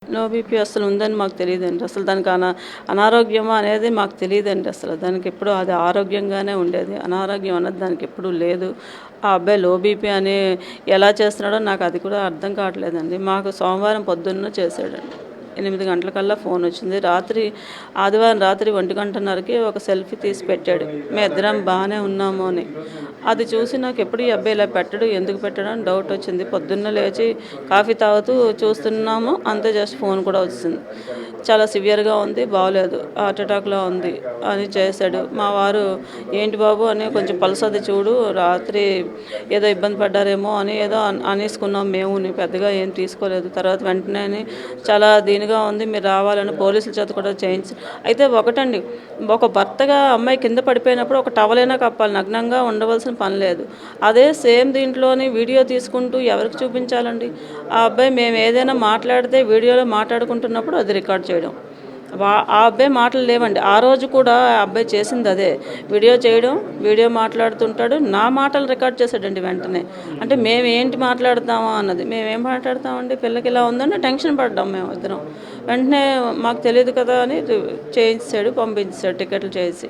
Low BP అసలు ఉందని మాకు తెలీదండి. అసలు దానికి అనారోగ్యమా అనేది మాకు తెలీదండి అసలు. దానికి ఎప్పుడూ అది ఆరోగ్యంగానే ఉండేది. అనారోగ్యం అన్నది దానికి ఎప్పుడూ లేదు. ఆ అబ్బాయి లో బీపీ అని ఎలా చేస్తున్నాడో నాకు అది కూడా అర్థం కావట్లేదండి. మాకు సోమవారం పొద్దున్న చేశాడండి. 8 గంటలకల్లా ఫోన్ వచ్చింది. ఆదివారం రాత్రి 1:30కి ఒక సెల్ఫీ తీసి పెట్టాడు. మేమిద్దరం బాగానే ఉన్నాము అని. అది చూసి నాకు ఎప్పుడు ఈ అబ్బాయి ఇలా పెట్టడు, ఎందుకు పెట్టడం అని డౌట్ వచ్చింది. పొద్దున్న లేచి కాఫీ తాగుతూ చూస్తున్నాము, అంతే జస్ట్ ఫోన్ కూడా వచ్చింది. చాలా సివియర్గా ఉంది, బాగోలేదు, హార్ట్ అటాక్లో ఉంది అని చేశాడు. మా వారు ఏంటి బాబు అని కొంచెం పల్స్ అది చూడు, రాత్రి ఏదో ఇబ్బంది పడ్డారేమో అని ఏదో అనేసుకున్నాం మేము, పెద్దగా ఏం తీసుకోలేదు. తర్వాత వెంటనే చాలా దీనిగా ఉంది, మీరు రావాలని పోలీసుల చేత కూడా చేయించి. అయితే ఒకటండి, ఒక భర్తగా అమ్మాయి కింద పడిపోయినప్పుడు ఒక టవలైనా కప్పాలి, నగ్నంగా ఉండవలసిన పని లేదు. అదే సేమ్ దీంట్లోని వీడియో తీసుకుంటూ ఎవరికి చూపించాలండి? ఆ అబ్బాయి మేము ఏదైనా మాట్లాడితే వీడియోలో మాట్లాడుకుంటున్నప్పుడు అది రికార్డ్ చేయడం. ఆ అబ్బాయి మాటలు లేవండి. ఆ రోజు కూడా ఆ అబ్బాయి చేసింది అదే, వీడియో చేయడం, వీడియో మాట్లాడుతుంటాడు, నా మాటలు రికార్డ్ చేశాడండి వెంటనే. అంటే మేము ఏంటి మాట్లాడతామా అన్నది. మేమేం మాట్లాడతామండి, పిల్లకి ఇలా ఉందని టెన్షన్ పడ్డాం మేము ఇద్దరం. వెంటనే మాకు తెలియదు కదా అని చేయించాడు, పంపించాడు టికెట్లు చేసి.